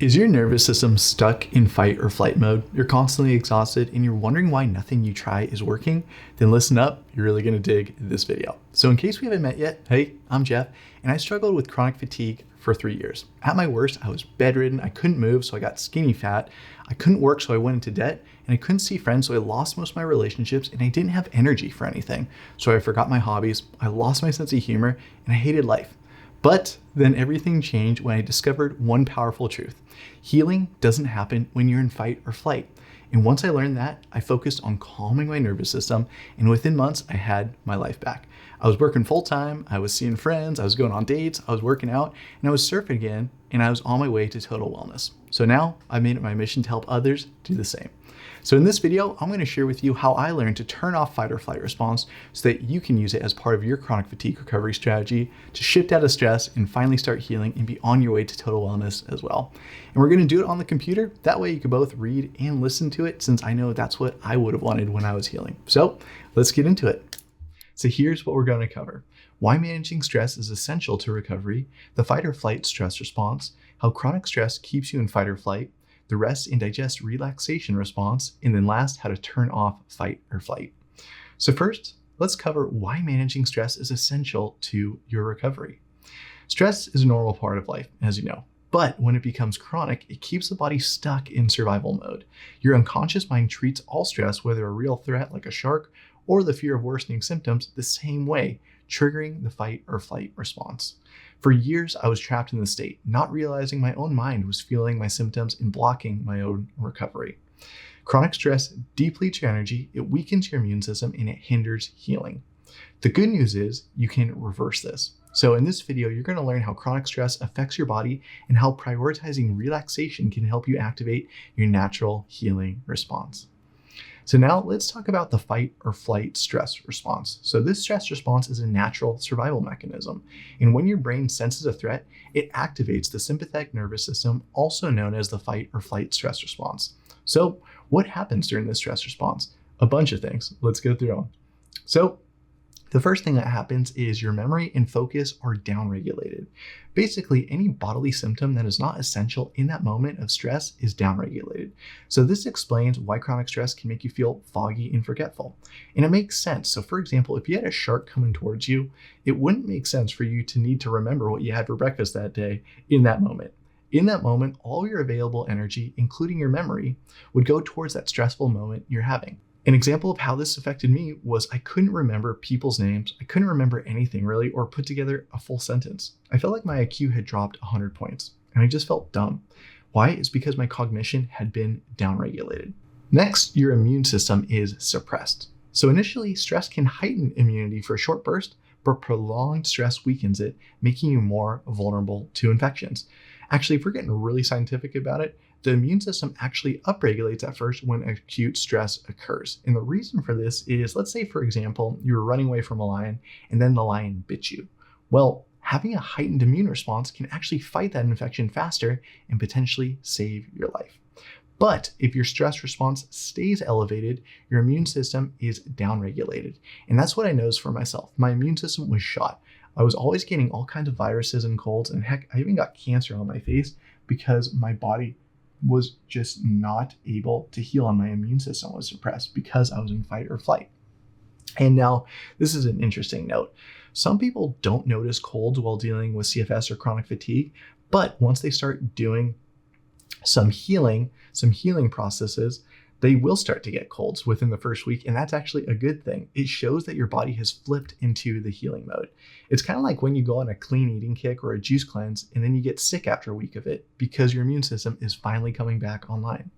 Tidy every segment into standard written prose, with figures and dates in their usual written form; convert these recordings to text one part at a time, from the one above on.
Is your nervous system stuck in fight or flight mode? You're constantly exhausted and you're wondering why nothing you try is working? Then listen up, you're really gonna dig this video. So in case we haven't met yet, hey, I'm Jeff, and I struggled with chronic fatigue for 3 years. At my worst, I was bedridden, I couldn't move, so I got skinny fat, I couldn't work, so I went into debt, and I couldn't see friends, so I lost most of my relationships, and I didn't have energy for anything. So I forgot my hobbies, I lost my sense of humor, and I hated life. But then everything changed when I discovered one powerful truth. Healing doesn't happen when you're in fight or flight. And once I learned that, I focused on calming my nervous system, and within months, I had my life back. I was working full time, I was seeing friends, I was going on dates, I was working out, and I was surfing again, and I was on my way to total wellness. So now I made it my mission to help others do the same. So in this video, I'm going to share with you how I learned to turn off fight or flight response so that you can use it as part of your chronic fatigue recovery strategy to shift out of stress and finally start healing and be on your way to total wellness as well. And we're going to do it on the computer. That way you can both read and listen to it, since I know that's what I would have wanted when I was healing. So let's get into it. So here's what we're going to cover: why managing stress is essential to recovery, the fight or flight stress response, how chronic stress keeps you in fight or flight, the rest and digest relaxation response, and then last, how to turn off fight or flight. So first, let's cover why managing stress is essential to your recovery. Stress is a normal part of life, as you know, but when it becomes chronic, it keeps the body stuck in survival mode. Your unconscious mind treats all stress, whether a real threat like a shark or the fear of worsening symptoms, the same way, triggering the fight or flight response. For years, I was trapped in this state, not realizing my own mind was fueling my symptoms and blocking my own recovery. Chronic stress depletes your energy, it weakens your immune system, and it hinders healing. The good news is you can reverse this. So in this video, you're going to learn how chronic stress affects your body and how prioritizing relaxation can help you activate your natural healing response. So now let's talk about the fight or flight stress response. So this stress response is a natural survival mechanism. And when your brain senses a threat, it activates the sympathetic nervous system, also known as the fight or flight stress response. So what happens during this stress response? A bunch of things. Let's go through them. So the first thing that happens is your memory and focus are downregulated. Basically, any bodily symptom that is not essential in that moment of stress is downregulated. So this explains why chronic stress can make you feel foggy and forgetful. And it makes sense. So for example, if you had a shark coming towards you, it wouldn't make sense for you to need to remember what you had for breakfast that day in that moment. In that moment, all your available energy, including your memory, would go towards that stressful moment you're having. An example of how this affected me was I couldn't remember people's names. I couldn't remember anything really, or put together a full sentence. I felt like my IQ had dropped 100 points, and I just felt dumb. Why? It's because my cognition had been downregulated. Next, your immune system is suppressed. So initially, stress can heighten immunity for a short burst, but prolonged stress weakens it, making you more vulnerable to infections. Actually, if we're getting really scientific about it, the immune system actually upregulates at first when acute stress occurs. And the reason for this is, let's say, for example, you were running away from a lion and then the lion bit you. Well, having a heightened immune response can actually fight that infection faster and potentially save your life. But if your stress response stays elevated, your immune system is downregulated. And that's what I noticed for myself. My immune system was shot. I was always getting all kinds of viruses and colds, and heck, I even got cancer on my face because my body was just not able to heal and my immune system was suppressed because I was in fight or flight. And now, this is an interesting note. Some people don't notice colds while dealing with CFS or chronic fatigue, but once they start doing some healing processes, they will start to get colds within the first week, and that's actually a good thing. It shows that your body has flipped into the healing mode. It's kind of like when you go on a clean eating kick or a juice cleanse, and then you get sick after a week of it because your immune system is finally coming back online.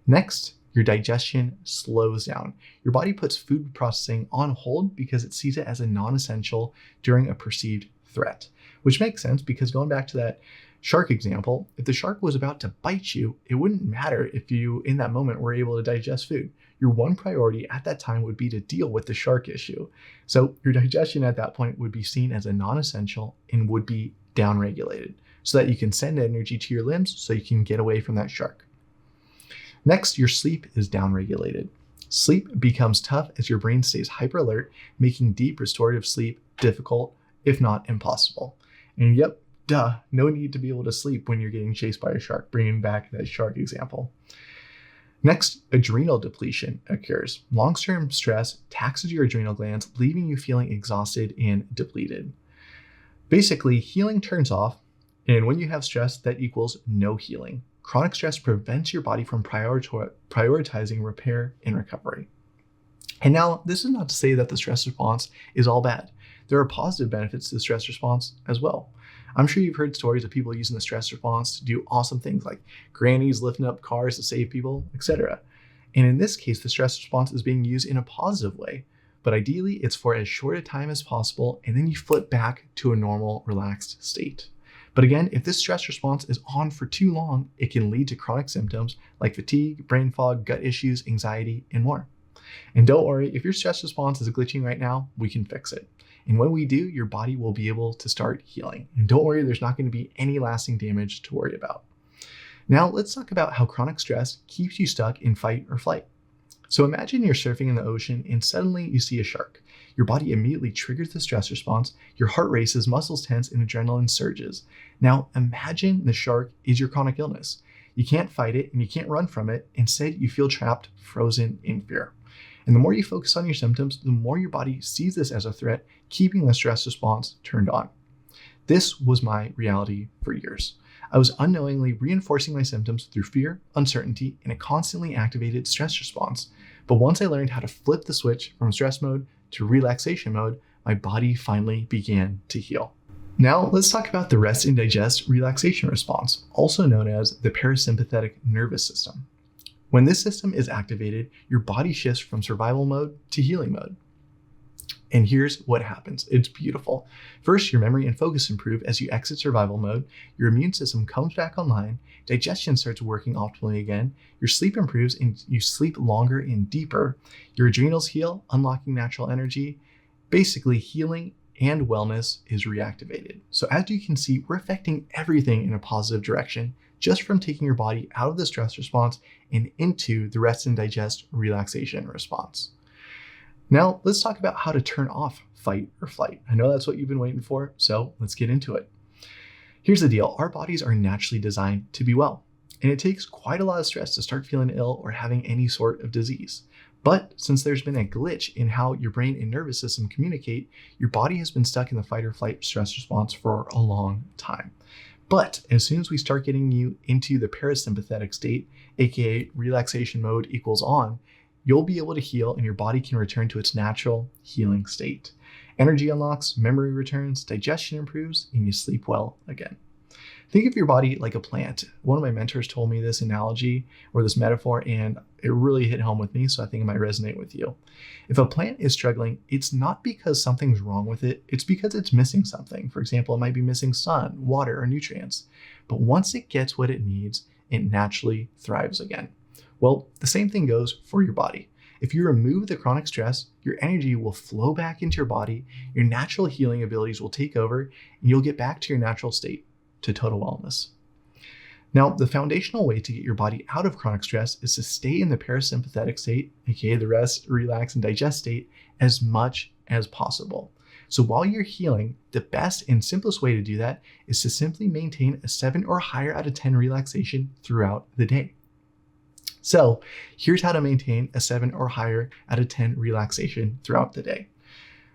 Next, your digestion slows down. Your body puts food processing on hold because it sees it as a non-essential during a perceived threat, which makes sense because going back to that shark example, if the shark was about to bite you, it wouldn't matter if you, in that moment, were able to digest food. Your one priority at that time would be to deal with the shark issue. So your digestion at that point would be seen as a non-essential and would be downregulated so that you can send energy to your limbs so you can get away from that shark. Next, your sleep is downregulated. Sleep becomes tough as your brain stays hyper alert, making deep restorative sleep difficult, if not impossible. And yep, Duh, no need to be able to sleep when you're getting chased by a shark, bringing back that shark example. Next, adrenal depletion occurs. Long-term stress taxes your adrenal glands, leaving you feeling exhausted and depleted. Basically, healing turns off, and when you have stress, that equals no healing. Chronic stress prevents your body from prioritizing repair and recovery. And now, this is not to say that the stress response is all bad. There are positive benefits to the stress response as well. I'm sure you've heard stories of people using the stress response to do awesome things like grannies lifting up cars to save people, etc. And in this case, the stress response is being used in a positive way, but ideally it's for as short a time as possible, and then you flip back to a normal, relaxed state. But again, if this stress response is on for too long, it can lead to chronic symptoms like fatigue, brain fog, gut issues, anxiety, and more. And don't worry, if your stress response is glitching right now, we can fix it. And when we do, your body will be able to start healing. And don't worry, there's not going to be any lasting damage to worry about. Now, let's talk about how chronic stress keeps you stuck in fight or flight. So imagine you're surfing in the ocean and suddenly you see a shark. Your body immediately triggers the stress response, your heart races, muscles tense, and adrenaline surges. Now, imagine the shark is your chronic illness. You can't fight it and you can't run from it. Instead, you feel trapped, frozen in fear. And the more you focus on your symptoms, the more your body sees this as a threat, keeping the stress response turned on. This was my reality for years. I was unknowingly reinforcing my symptoms through fear, uncertainty, and a constantly activated stress response. But once I learned how to flip the switch from stress mode to relaxation mode, my body finally began to heal. Now let's talk about the rest and digest relaxation response, also known as the parasympathetic nervous system. When this system is activated, your body shifts from survival mode to healing mode. And here's what happens. It's beautiful. First, your memory and focus improve as you exit survival mode. Your immune system comes back online. Digestion starts working optimally again. Your sleep improves and you sleep longer and deeper. Your adrenals heal, unlocking natural energy. Basically, healing and wellness is reactivated. So as you can see, we're affecting everything in a positive direction just from taking your body out of the stress response and into the rest and digest relaxation response. Now, let's talk about how to turn off fight or flight. I know that's what you've been waiting for, so let's get into it. Here's the deal. Our bodies are naturally designed to be well, and it takes quite a lot of stress to start feeling ill or having any sort of disease. But since there's been a glitch in how your brain and nervous system communicate, your body has been stuck in the fight or flight stress response for a long time. But as soon as we start getting you into the parasympathetic state, aka relaxation mode equals on, you'll be able to heal and your body can return to its natural healing state. Energy unlocks, memory returns, digestion improves, and you sleep well again. Think of your body like a plant. One of my mentors told me this analogy or this metaphor, and it really hit home with me, so I think it might resonate with you. If a plant is struggling, it's not because something's wrong with it, it's because it's missing something. For example, it might be missing sun, water, or nutrients. But once it gets what it needs, it naturally thrives again. Well, the same thing goes for your body. If you remove the chronic stress, your energy will flow back into your body, your natural healing abilities will take over, and you'll get back to your natural state, to total wellness. Now, the foundational way to get your body out of chronic stress is to stay in the parasympathetic state, aka the rest, relax, and digest state, as much as possible. So while you're healing, the best and simplest way to do that is to simply maintain a 7 or higher out of 10 relaxation throughout the day. So here's how to maintain a 7 or higher out of 10 relaxation throughout the day.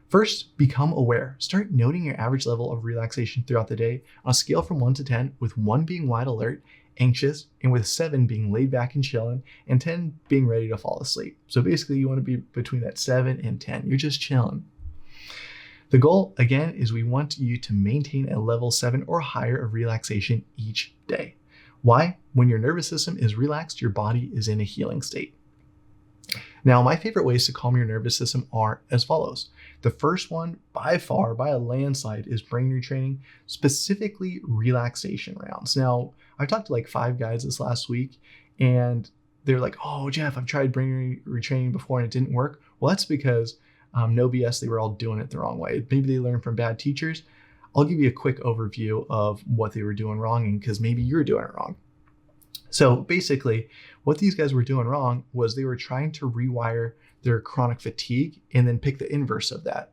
First, become aware. Start noting your average level of relaxation throughout the day on a scale from 1 to 10, with 1 being wide alert, anxious, and with 7 being laid back and chilling, and 10 being ready to fall asleep. So basically you want to be between that 7 and 10. You're just chilling. The goal, again, is we want you to maintain a level 7 or higher of relaxation each day. Why? When your nervous system is relaxed, your body is in a healing state. Now, my favorite ways to calm your nervous system are as follows. The first one, by far, by a landslide, is brain retraining, specifically relaxation rounds. Now, I talked to like 5 guys this last week, and they're like, oh, Jeff, I've tried brain retraining before and it didn't work. Well, that's because no BS, they were all doing it the wrong way. Maybe they learned from bad teachers. I'll give you a quick overview of what they were doing wrong, and because maybe you're doing it wrong. So basically, what these guys were doing wrong was they were trying to rewire their chronic fatigue and then pick the inverse of that.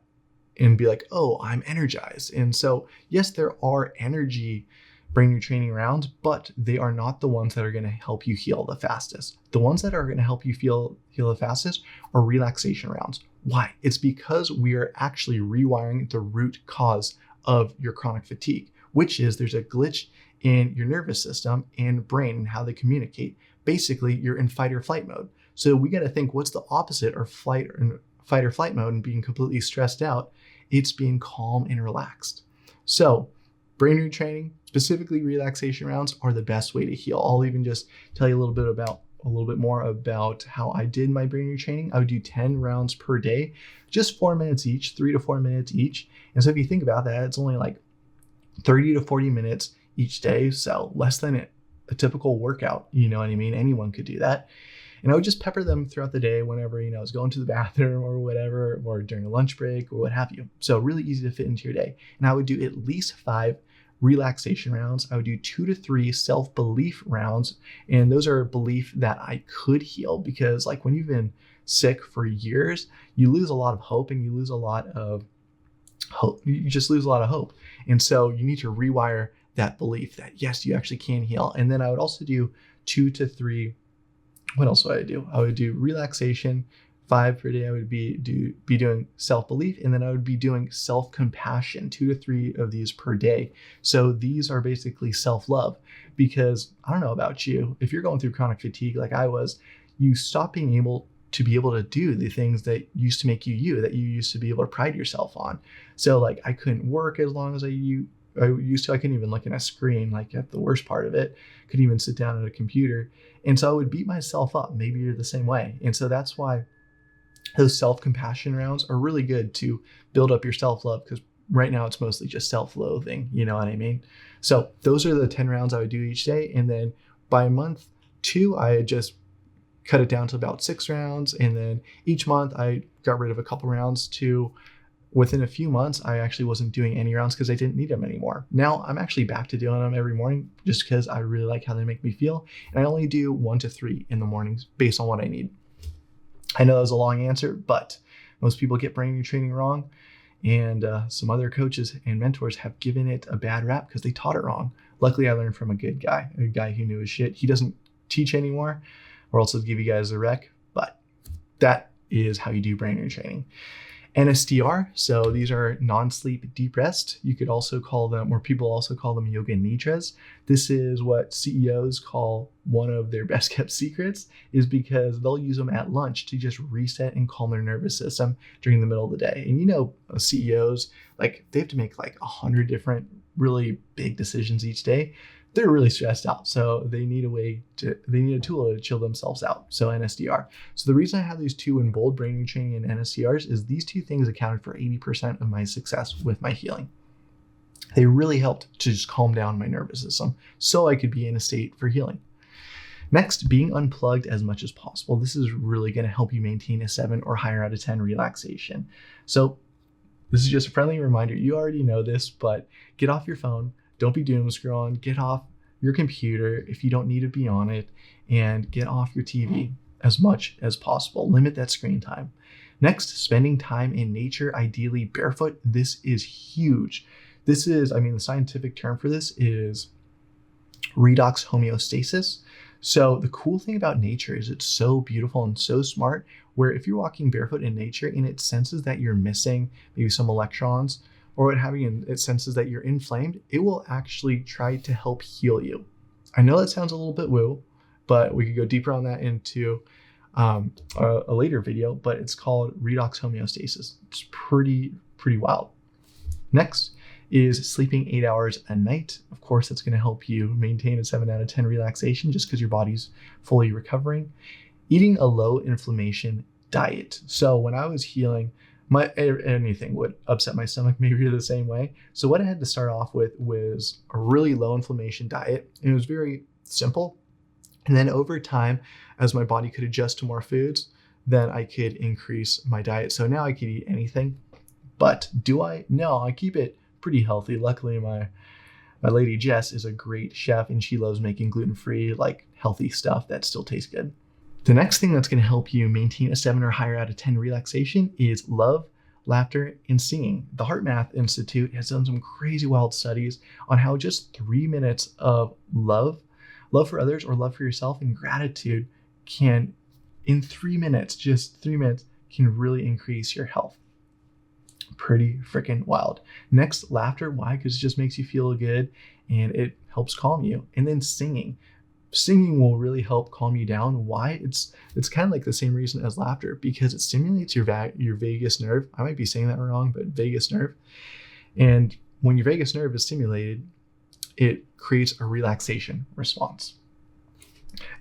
and be like, oh, I'm energized. And so, yes, there are energy brain retraining rounds, but they are not the ones that are going to help you heal the fastest. The ones that are going to help you heal the fastest are relaxation rounds. Why? It's because we are actually rewiring the root cause of your chronic fatigue, which is there's a glitch in your nervous system and brain and how they communicate. Basically, you're in fight or flight mode. So we got to think, what's the opposite of fight or flight mode and being completely stressed out? It's being calm and relaxed. So brain retraining, specifically relaxation rounds, are the best way to heal. I'll even just tell you a little bit more about how I did my brain retraining. I would do 10 rounds per day, just 4 minutes each, 3 to 4 minutes each. And so if you think about that, it's only like 30 to 40 minutes each day. So less than a typical workout, you know what I mean? Anyone could do that. And I would just pepper them throughout the day whenever, I was going to the bathroom or whatever, or during a lunch break or what have you. So really easy to fit into your day. And I would do at least 5 relaxation rounds. I would do 2 to 3 self-belief rounds. And those are belief that I could heal, because like when you've been sick for years, you lose a lot of hope and you lose a lot of hope. You just lose a lot of hope. And so you need to rewire that belief that yes, you actually can heal. And then I would also do 2 to 3. What else would I do? I would do relaxation, 5 per day. I would be doing self-belief, and then I would be doing self-compassion, 2 to 3 of these per day. So these are basically self-love, because I don't know about you, if you're going through chronic fatigue like I was, you stop being able to do the things that used to make you, that you used to be able to pride yourself on. So like I couldn't work as long as I used to. I couldn't even look at a screen, like at the worst part of it. Couldn't even sit down at a computer. And so I would beat myself up. Maybe you're the same way. And so that's why those self-compassion rounds are really good to build up your self-love, because right now it's mostly just self-loathing, you know what I mean? So those are the 10 rounds I would do each day. And then by month 2, I just cut it down to about 6 rounds. And then each month I got rid of a couple rounds to within a few months, I actually wasn't doing any rounds because I didn't need them anymore. Now I'm actually back to doing them every morning just because I really like how they make me feel. And I only do 1 to 3 in the mornings based on what I need. I know that was a long answer, but most people get brain retraining wrong. And some other coaches and mentors have given it a bad rap because they taught it wrong. Luckily, I learned from a guy who knew his shit. He doesn't teach anymore, or else he'll give you guys a rec. But that is how you do brain retraining. NSDR, so these are non-sleep deep rest. You could also call them, or people also call them, yoga nidras. This is what CEOs call one of their best kept secrets, is because they'll use them at lunch to just reset and calm their nervous system during the middle of the day. And CEOs, like they have to make like 100 different really big decisions each day. They're really stressed out. So they need a tool to chill themselves out. So NSDR. So the reason I have these 2 in bold, brain retraining and NSDRs, is these 2 things accounted for 80% of my success with my healing. They really helped to just calm down my nervous system so I could be in a state for healing. Next, being unplugged as much as possible. This is really going to help you maintain a 7 or higher out of 10 relaxation. So this is just a friendly reminder. You already know this, but get off your phone. Don't be doom scrolling. Get off your computer if you don't need to be on it, and get off your TV as much as possible. Limit that screen time. Next, spending time in nature, ideally barefoot. This is huge. The scientific term for this is redox homeostasis. So the cool thing about nature is it's so beautiful and so smart, where if you're walking barefoot in nature and it senses that you're missing maybe some electrons, or what have you, and it senses that you're inflamed, it will actually try to help heal you. I know that sounds a little bit woo, but we could go deeper on that into a later video, but it's called redox homeostasis. It's pretty wild. Next is sleeping 8 hours a night. Of course, that's going to help you maintain a 7 out of 10 relaxation just because your body's fully recovering. Eating a low inflammation diet. So when I was healing, anything would upset my stomach. Maybe you're the same way. So what I had to start off with was a really low inflammation diet. And it was very simple. And then over time, as my body could adjust to more foods, then I could increase my diet. So now I could eat anything. But do I? No, I keep it pretty healthy. Luckily, my lady Jess is a great chef, and she loves making gluten-free, like healthy stuff that still tastes good. The next thing that's going to help you maintain a 7 or higher out of 10 relaxation is love, laughter, and singing. The Heart Math Institute has done some crazy wild studies on how just 3 minutes of love for others or love for yourself and gratitude can, in 3 minutes, just 3 minutes, can really increase your health. Pretty freaking wild. Next, laughter. Why? Because it just makes you feel good and it helps calm you. And then singing. Singing will really help calm you down. Why? It's kind of like the same reason as laughter, because it stimulates your vagus nerve. I might be saying that wrong, but vagus nerve. And when your vagus nerve is stimulated, it creates a relaxation response.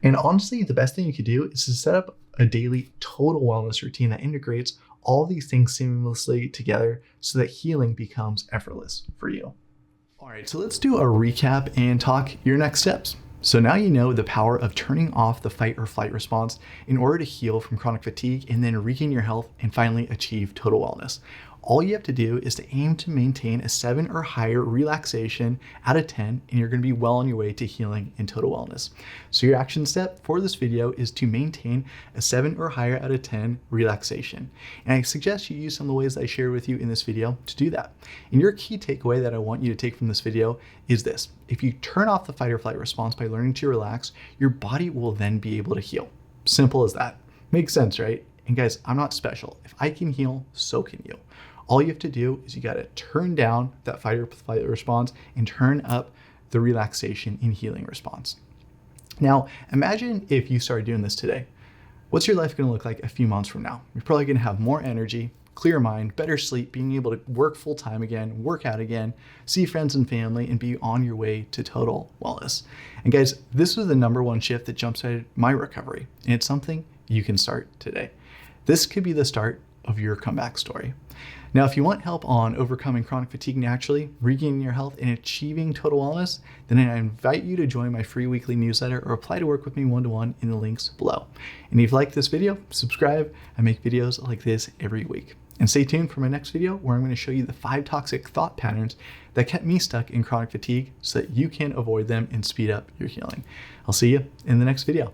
And honestly, the best thing you could do is to set up a daily total wellness routine that integrates all these things seamlessly together so that healing becomes effortless for you. All right, so let's do a recap and talk your next steps. So now you know the power of turning off the fight or flight response in order to heal from chronic fatigue and then regain your health and finally achieve total wellness. All you have to do is to aim to maintain a 7 or higher relaxation out of 10, and you're going to be well on your way to healing and total wellness. So your action step for this video is to maintain a 7 or higher out of 10 relaxation. And I suggest you use some of the ways that I shared with you in this video to do that. And your key takeaway that I want you to take from this video is this: if you turn off the fight or flight response by learning to relax, your body will then be able to heal. Simple as that. Makes sense, right? And guys, I'm not special. If I can heal, so can you. All you have to do is you got to turn down that fight or flight response and turn up the relaxation and healing response. Now, imagine if you started doing this today. What's your life going to look like a few months from now? You're probably going to have more energy, clear mind, better sleep, being able to work full time again, work out again, see friends and family, and be on your way to total wellness. And guys, this was the number one shift that jumpstarted my recovery, and it's something you can start today. This could be the start of your comeback story. Now, if you want help on overcoming chronic fatigue naturally, regaining your health, and achieving total wellness, then I invite you to join my free weekly newsletter or apply to work with me one-to-one in the links below. And if you like this video, subscribe. I make videos like this every week. And stay tuned for my next video where I'm going to show you the 5 toxic thought patterns that kept me stuck in chronic fatigue so that you can avoid them and speed up your healing. I'll see you in the next video.